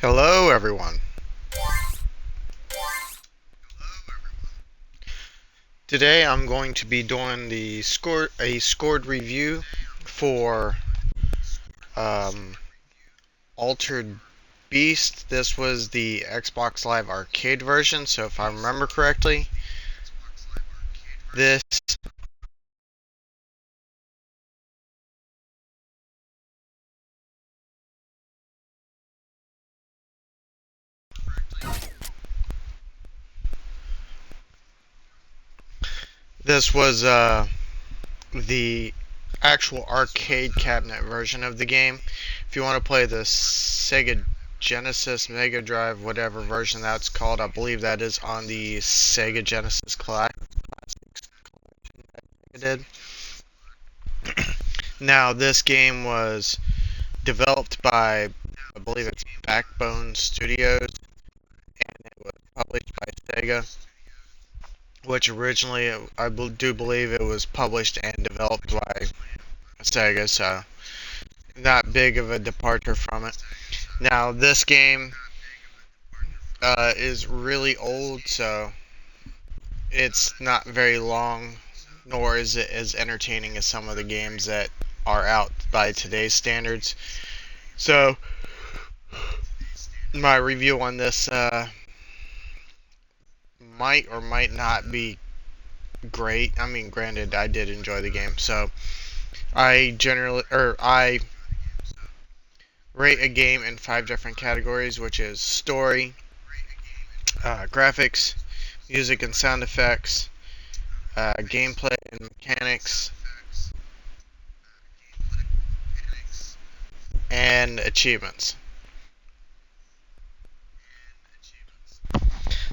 Hello, everyone. Today I'm going to be doing a scored review for um, Altered Beast. This was the Xbox Live Arcade version, so if I remember correctly, this this was the actual arcade cabinet version of the game. If you want to play the Sega Genesis, Mega Drive, whatever version that's called, I believe that is on the Sega Genesis Classics I did. Now, this game was developed by, I believe it's Backbone Studios, and it was published by Sega, which originally do believe it was published and developed by Sega, so not big of a departure from it. Now, this game is really old, so it's not very long, nor is it as entertaining as some of the games that are out by today's standards. So, my review on this might or might not be great. I mean, granted, I did enjoy the game, so I rate a game in 5 different categories, which is story, graphics, music and sound effects, gameplay and mechanics, and achievements.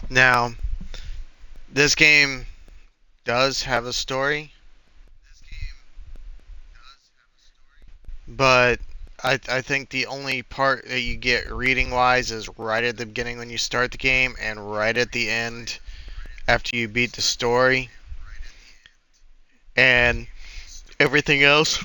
Now, this game does have a story, but I think the only part that you get reading wise is right at the beginning when you start the game and right at the end after you beat the story. And everything else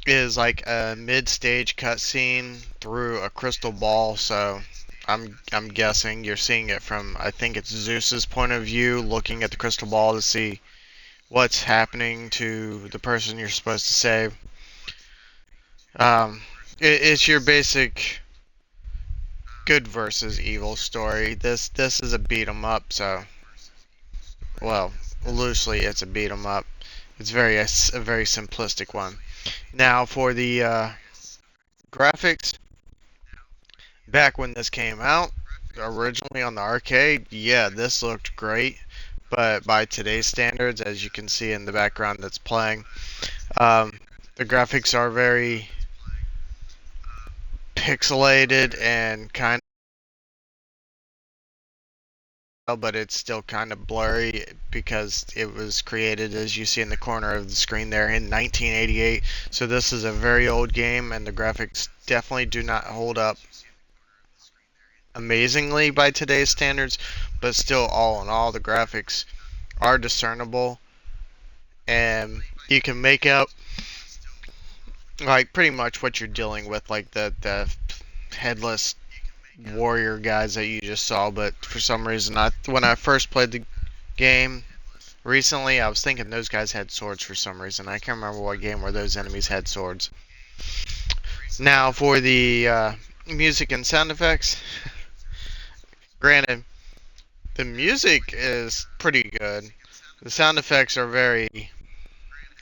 is like a mid-stage cutscene through a crystal ball, so I'm guessing you're seeing it from, I think it's Zeus's point of view, looking at the crystal ball to see what's happening to the person you're supposed to save. Um, it's your basic good versus evil story. This is a beat 'em up, so well, loosely it's a beat 'em up. It's a very simplistic one. Now for the graphics, back when this came out, originally on the arcade, yeah, this looked great. But by today's standards, as you can see in the background that's playing, um, the graphics are very pixelated and kind of, but it's still kind of blurry because it was created, as you see in the corner of the screen there, in 1988. So this is a very old game, and the graphics definitely do not hold up amazingly by today's standards, but still, all in all, the graphics are discernible, and you can make out like pretty much what you're dealing with, like the headless warrior guys that you just saw. But for some reason, when I first played the game recently, I was thinking those guys had swords for some reason. I can't remember what game where those enemies had swords. Now for the music and sound effects. Granted, the music is pretty good. The sound effects are very,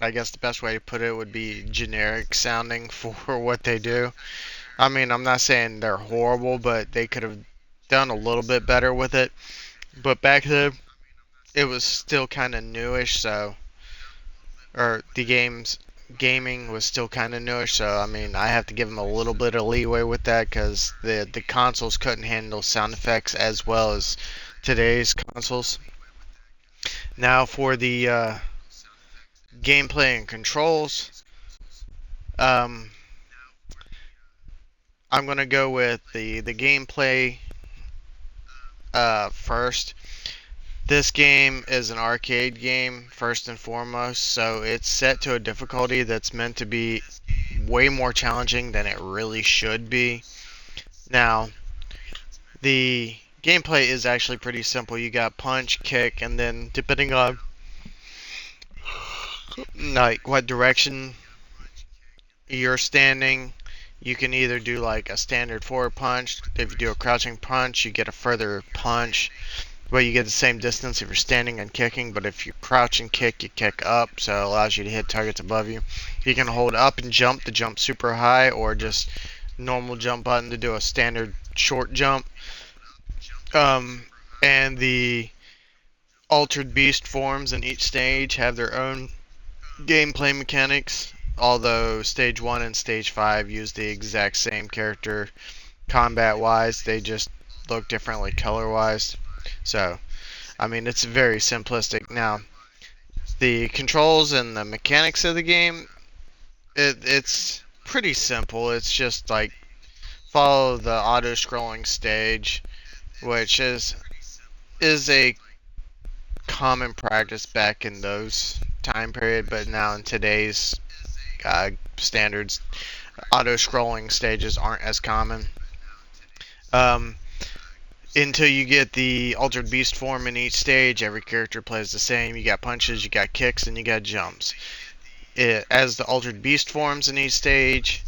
I guess the best way to put it would be generic sounding for what they do. I mean, I'm not saying they're horrible, but they could have done a little bit better with it. But back then, it was still kind of newish, so, or the gaming was still kind of newish, so I mean, I have to give them a little bit of leeway with that because the consoles couldn't handle sound effects as well as today's consoles. Now for the gameplay and controls, um, I'm gonna go with the gameplay first. This game is an arcade game first and foremost, so it's set to a difficulty that's meant to be way more challenging than it really should be. Now, The gameplay is actually pretty simple. You got punch, kick, and then depending on like what direction you're standing, you can either do like a standard forward punch. If you do a crouching punch, you get a further punch. Well, you get the same distance if you're standing and kicking, but if you crouch and kick, you kick up, so it allows you to hit targets above you. You can hold up and jump to jump super high, or just normal jump button to do a standard short jump. Um, and the altered beast forms in each stage have their own gameplay mechanics, although stage 1 and stage 5 use the exact same character combat wise, they just look differently color wise. So, I mean, it's very simplistic. Now, the controls and the mechanics of the game, it's pretty simple. It's just like follow the auto scrolling stage, which is a common practice back in those time period, but now in today's standards, auto scrolling stages aren't as common. Um, until you get the altered beast form in each stage, every character plays the same. You got punches, you got kicks, and you got jumps. As the altered beast forms in each stage,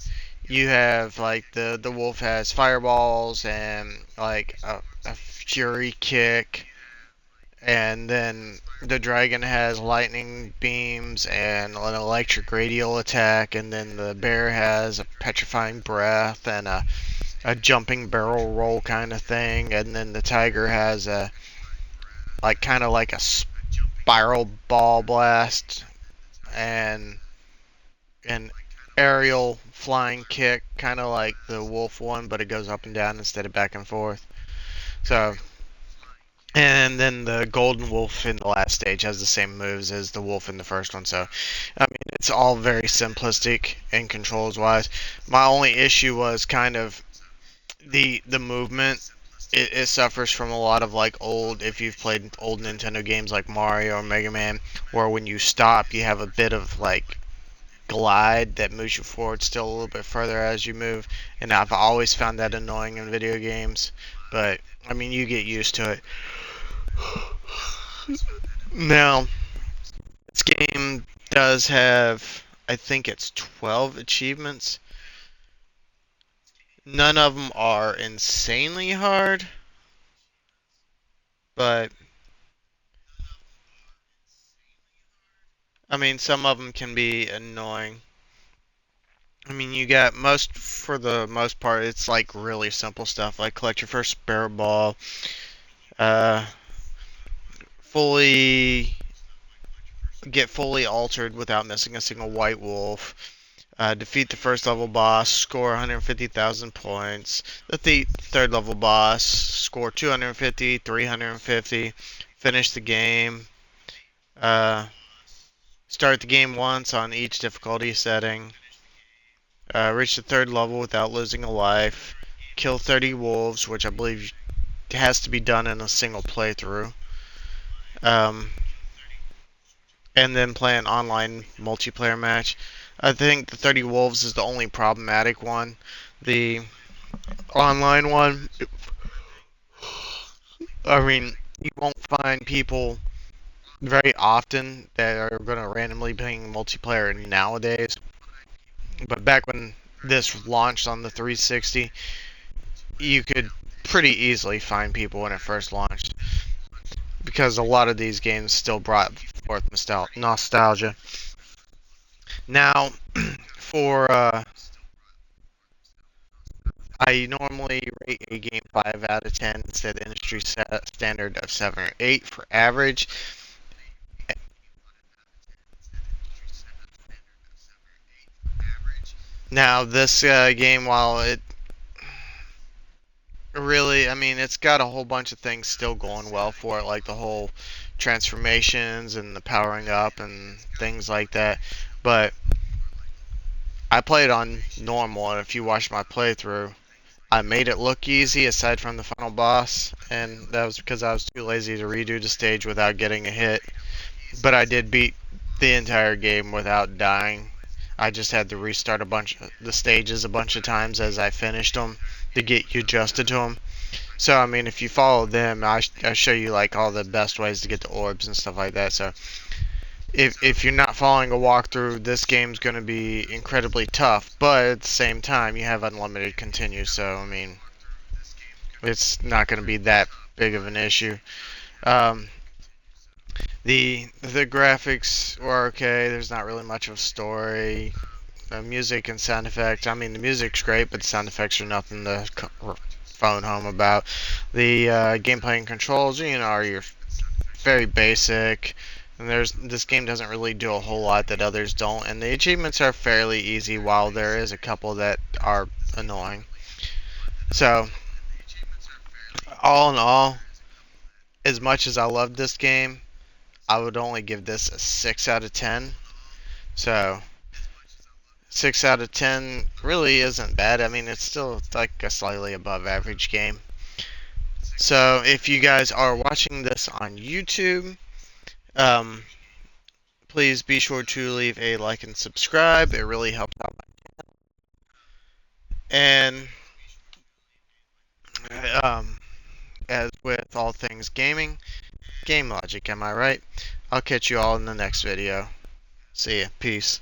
you have like the wolf has fireballs and like a fury kick, and then the dragon has lightning beams and an electric radial attack, and then the bear has a petrifying breath and a jumping barrel roll kind of thing, and then the tiger has a like kind of like a spiral ball blast and an aerial flying kick, kind of like the wolf one, but it goes up and down instead of back and forth. So, and then the golden wolf in the last stage has the same moves as the wolf in the first one. So, I mean, it's all very simplistic and controls wise. My only issue was kind of the movement. It suffers from a lot of like old, if you've played old Nintendo games like Mario or Mega Man, where when you stop you have a bit of like glide that moves you forward still a little bit further as you move, and I've always found that annoying in video games, but I mean, you get used to it. Now, this game does have, I think it's 12 achievements. None of them are insanely hard, but I mean, some of them can be annoying. I mean, you got for the most part, it's like really simple stuff, like collect your first spirit ball, uh, fully get fully altered without missing a single white wolf, defeat the first level boss, score 150,000 points, the third level boss, score 250, 350, finish the game, uh, start the game once on each difficulty setting, reach the third level without losing a life, kill 30 wolves, which I believe has to be done in a single playthrough, um, and then play an online multiplayer match. I think the 30 wolves is the only problematic one. The online one, I mean, you won't find people very often that are going to randomly playing multiplayer nowadays. But back when this launched on the 360, you could pretty easily find people when it first launched, because a lot of these games still brought forth nostalgia. Now, for I normally rate a game 5 out of 10 instead of industry standard of 7 or 8 for average. Now, this game, while it really, I mean, it's got a whole bunch of things still going well for it, like the whole transformations and the powering up and things like that. But I played on normal, and if you watch my playthrough, I made it look easy aside from the final boss, and that was because I was too lazy to redo the stage without getting a hit. But I did beat the entire game without dying. I just had to restart the stages a bunch of times as I finished them to get you adjusted to them. So I mean, if you follow them, I show you like all the best ways to get the orbs and stuff like that. So if you're not following a walkthrough, this game's going to be incredibly tough. But at the same time, you have unlimited continue. So I mean, it's not going to be that big of an issue. Um, the graphics were okay. There's not really much of a story. The music and sound effects. I mean, the music's great, but the sound effects are nothing to phone home about. The gameplay and controls, are your very basic. And this game doesn't really do a whole lot that others don't, and the achievements are fairly easy, while there is a couple that are annoying. So, all in all, as much as I loved this game, I would only give this a 6 out of 10. So, 6 out of 10 really isn't bad. I mean, it's still like a slightly above average game. So, if you guys are watching this on YouTube, um, please be sure to leave a like and subscribe. It really helps out. And um, as with all things gaming, game logic, am I right? I'll catch you all in the next video. See ya. Peace.